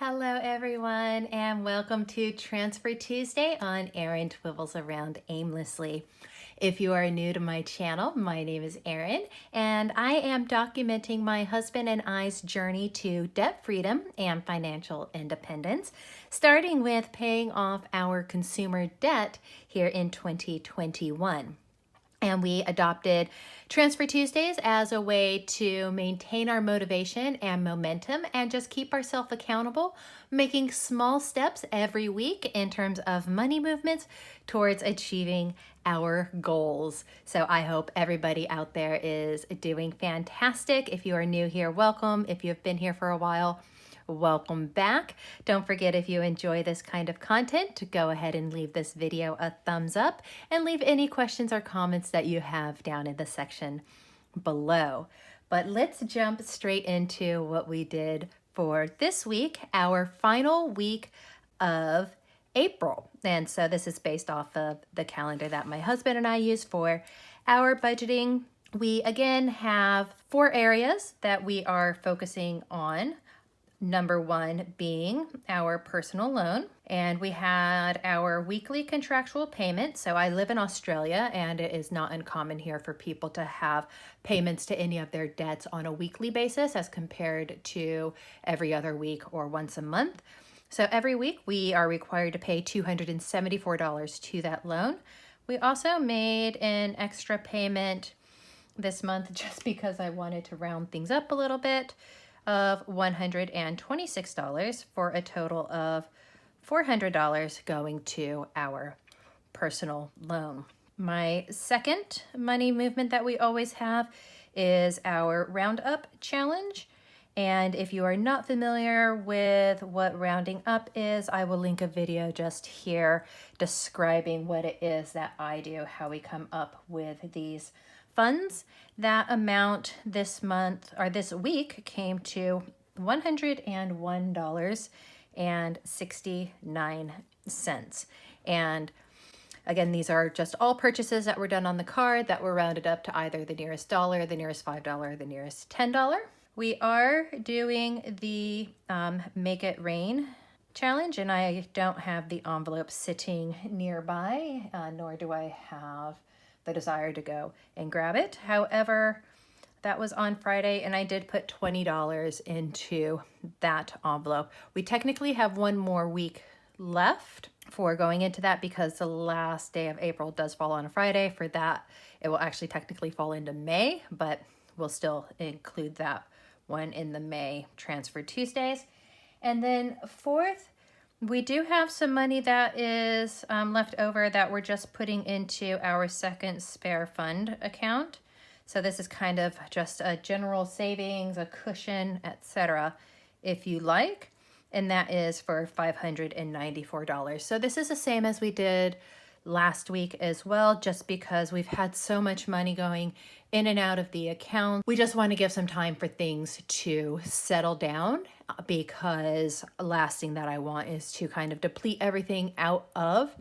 Hello everyone and welcome to Transfer Tuesday on Erin Twibbles Around Aimlessly. If you are new to my channel, my name is Erin and I am documenting my husband and I's journey to debt freedom and financial independence, starting with paying off our consumer debt here in 2021. And we adopted Transfer Tuesdays as a way to maintain our motivation and momentum and just keep ourselves accountable, making small steps every week in terms of money movements towards achieving our goals. So I hope everybody out there is doing fantastic. If you are new here, welcome. If you've been here for a while, welcome back. Don't forget, if you enjoy this kind of content, to go ahead and leave this video a thumbs up and leave any questions or comments that you have down in the section below. But let's jump straight into what we did for this week, our final week of April. And so this is based off of the calendar that my husband and I use for our budgeting. We again have 4 areas that we are focusing on. Number 1 being our personal loan, and we had our weekly contractual payment. So I live in Australia and it is not uncommon here for people to have payments to any of their debts on a weekly basis as compared to every other week or once a month. So every week we are required to pay $274 to that loan. We also made an extra payment this month just because I wanted to round things up a little bit, of $126 for a total of $400 going to our personal loan. My second money movement that we always have is our roundup challenge. And if you are not familiar with what rounding up is, I will link a video just here describing what it is that I do, how we come up with these funds. That amount this month or this week came to $101.69. And again, these are just all purchases that were done on the card that were rounded up to either the nearest dollar, the nearest $5, the nearest $10. We are doing the Make It Rain challenge, and I don't have the envelope sitting nearby, nor do I have the desire to go and grab it. However, that was on Friday and I did put $20 into that envelope. We technically have one more week left for going into that because the last day of April does fall on a Friday. For that, it will actually technically fall into May, but we'll still include that one in the May Transfer Tuesdays. And then 4th, we do have some money that is left over that we're just putting into our second spare fund account. So this is kind of just a general savings, a cushion, etc., if you like. And that is for $594. So this is the same as we did last week as well, just because we've had so much money going in and out of the account. We just want to give some time for things to settle down, because last thing that I want is to kind of deplete everything out of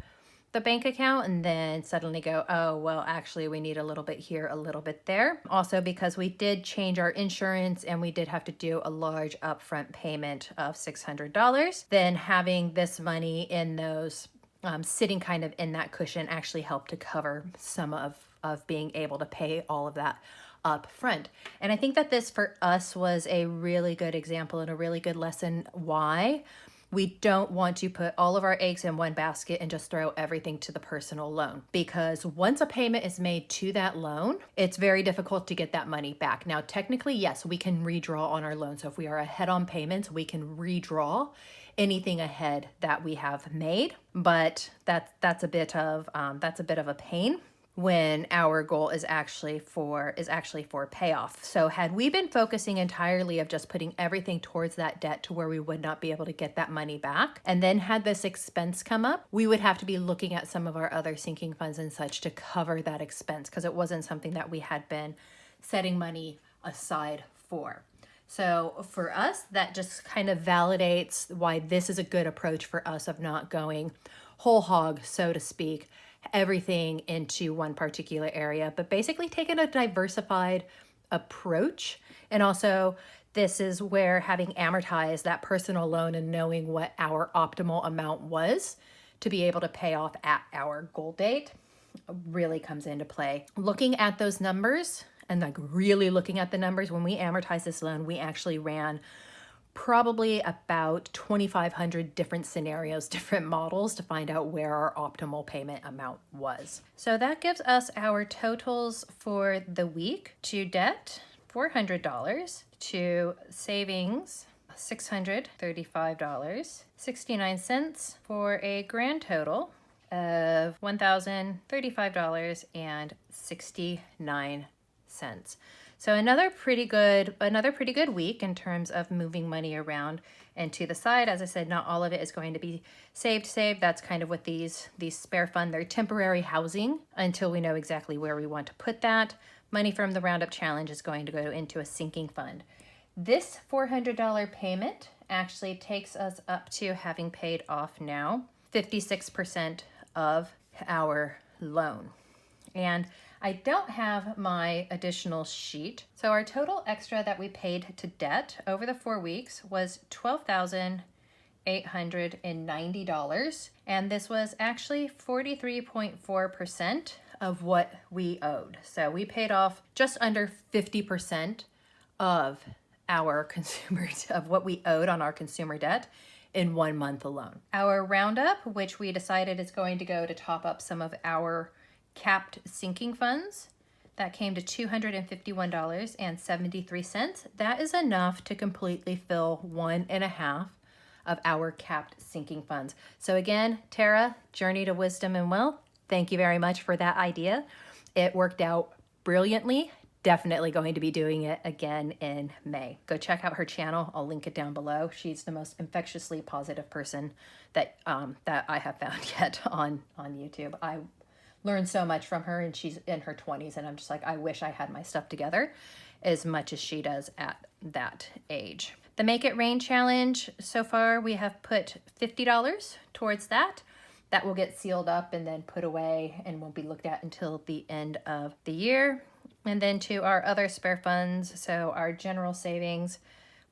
the bank account and then suddenly go, oh, well, actually we need a little bit here, a little bit there. Also because we did change our insurance and we did have to do a large upfront payment of $600. Then having this money in those sitting kind of in that cushion actually helped to cover some of being able to pay all of that up front. And I think that this for us was a really good example and a really good lesson why we don't want to put all of our eggs in one basket and just throw everything to the personal loan. Because once a payment is made to that loan, it's very difficult to get that money back. Now, technically, yes, we can redraw on our loan. So if we are ahead on payments, we can redraw anything ahead that we have made. But that's a bit of a pain when our goal is actually for payoff. So had we been focusing entirely of just putting everything towards that debt to where we would not be able to get that money back, and then had this expense come up, we would have to be looking at some of our other sinking funds and such to cover that expense, because it wasn't something that we had been setting money aside for. So for us, that just kind of validates why this is a good approach for us of not going whole hog, so to speak, everything into one particular area, but basically taking a diversified approach. And also this is where having amortized that personal loan and knowing what our optimal amount was to be able to pay off at our goal date really comes into play. Looking at those numbers and like really looking at the numbers, when we amortized this loan, we actually ran probably about 2,500 different scenarios, different models to find out where our optimal payment amount was. So that gives us our totals for the week. To debt, $400, to savings, $635.69, for a grand total of $1,035.69. So another pretty good week in terms of moving money around and to the side. As I said, not all of it is going to be saved. That's kind of what these spare fund, they're temporary housing until we know exactly where we want to put that. Money from the Roundup Challenge is going to go into a sinking fund. This $400 payment actually takes us up to having paid off now 56% of our loan. And I don't have my additional sheet. So our total extra that we paid to debt over the 4 weeks was $12,890. And this was actually 43.4% of what we owed. So we paid off just under 50% of our of what we owed on our consumer debt in 1 month alone. Our roundup, which we decided is going to go to top up some of our capped sinking funds, that came to $251.73. That is enough to completely fill 1.5 of our capped sinking funds. So again, Tara, Journey to Wisdom and Wealth, thank you very much for that idea. It worked out brilliantly. Definitely going to be doing it again in May. Go check out her channel. I'll link it down below. She's the most infectiously positive person that I have found yet on YouTube. I learned so much from her, and she's in her 20s, and I'm just like, I wish I had my stuff together as much as she does at that age. The Make It Rain Challenge, so far we have put $50 towards that. That will get sealed up and then put away and won't be looked at until the end of the year. And then to our other spare funds, so our general savings,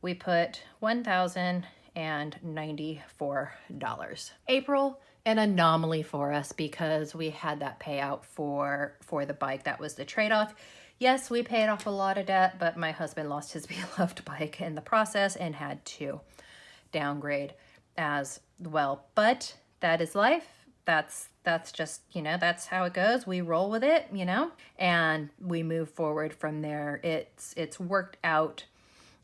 we put $1,094. April, an anomaly for us because we had that payout for the bike. That was the trade-off. Yes, we paid off a lot of debt, but my husband lost his beloved bike in the process and had to downgrade as well. But that is life. That's just, that's how it goes. We roll with it, and we move forward from there. It's worked out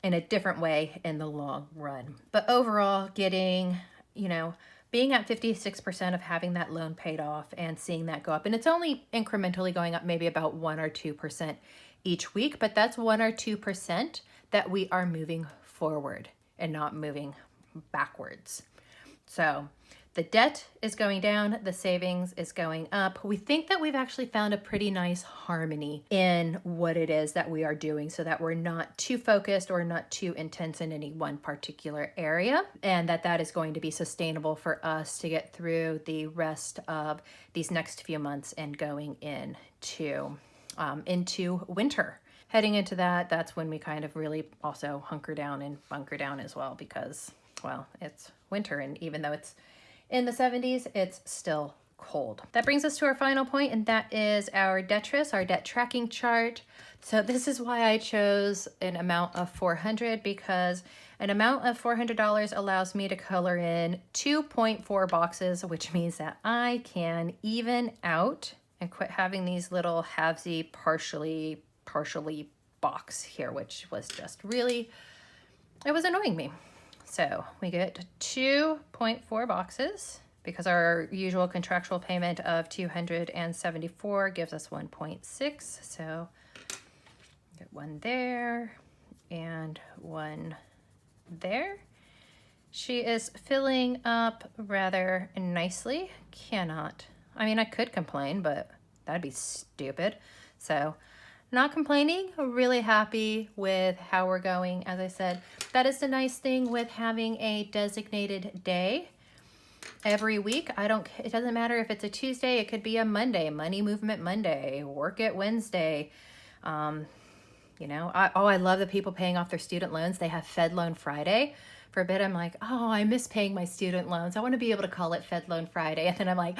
in a different way in the long run. But overall, getting, being at 56% of having that loan paid off and seeing that go up, and it's only incrementally going up maybe about 1 or 2% each week, but that's 1 or 2% that we are moving forward and not moving backwards. So the debt is going down, the savings is going up. We think that we've actually found a pretty nice harmony in what it is that we are doing so that we're not too focused or not too intense in any one particular area, and that is going to be sustainable for us to get through the rest of these next few months and going into winter. Heading into that's when we kind of really also hunker down and bunker down as well because, well, it's winter, and even though it's in the 70s, it's still cold. That brings us to our final point, and that is our detritus, our debt tracking chart. So this is why I chose an amount of $400, because an amount of $400 allows me to color in 2.4 boxes, which means that I can even out and quit having these little halvesy partially box here, which was just really, it was annoying me. So we get 2.4 boxes because our usual contractual payment of $274 gives us 1.6. So get one there and one there. She is filling up rather nicely. I could complain, but that'd be stupid. So not complaining, really happy with how we're going. As I said, that is the nice thing with having a designated day every week. It doesn't matter if it's a Tuesday, it could be a Monday, Money Movement Monday, Work It Wednesday, You know, I love the people paying off their student loans. They have Fed Loan Friday. For a bit, I'm like, oh, I miss paying my student loans. I want to be able to call it Fed Loan Friday. And then I'm like,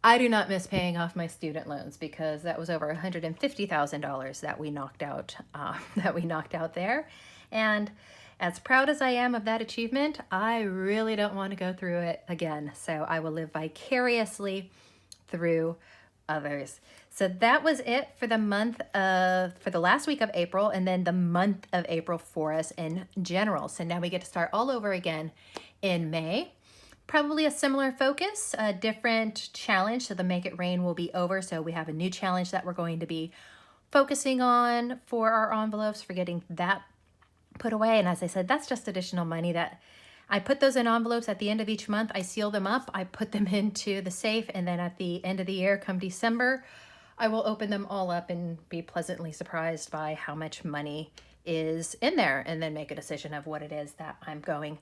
I do not miss paying off my student loans, because that was over $150,000 that we knocked out, there. And as proud as I am of that achievement, I really don't want to go through it again. So I will live vicariously through others. So that was it for the last week of April, and then the month of April for us in general. So now we get to start all over again in May. Probably a similar focus, a different challenge. So the Make It Rain will be over. So we have a new challenge that we're going to be focusing on for our envelopes, for getting that put away. And as I said, that's just additional money that I put those in envelopes at the end of each month. I seal them up, I put them into the safe, and then at the end of the year, come December, I will open them all up and be pleasantly surprised by how much money is in there, and then make a decision of what it is that I'm going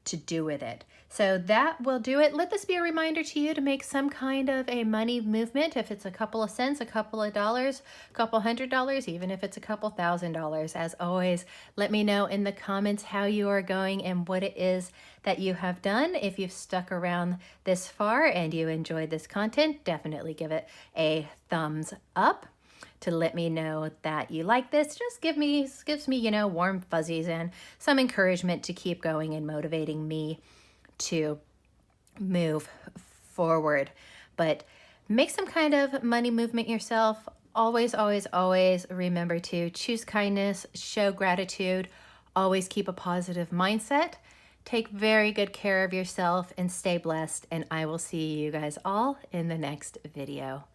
to do with it. So that will do it. Let this be a reminder to you to make some kind of a money movement. If it's a couple of cents, a couple of dollars, a couple $100, even if it's a couple $1,000. As always, let me know in the comments how you are going and what it is that you have done. If you've stuck around this far and you enjoyed this content, definitely give it a thumbs up to let me know that you like this. Just gives me, warm fuzzies and some encouragement to keep going and motivating me to move forward. But make some kind of money movement yourself. Always, always, always remember to choose kindness, show gratitude, always keep a positive mindset. Take very good care of yourself and stay blessed. And I will see you guys all in the next video.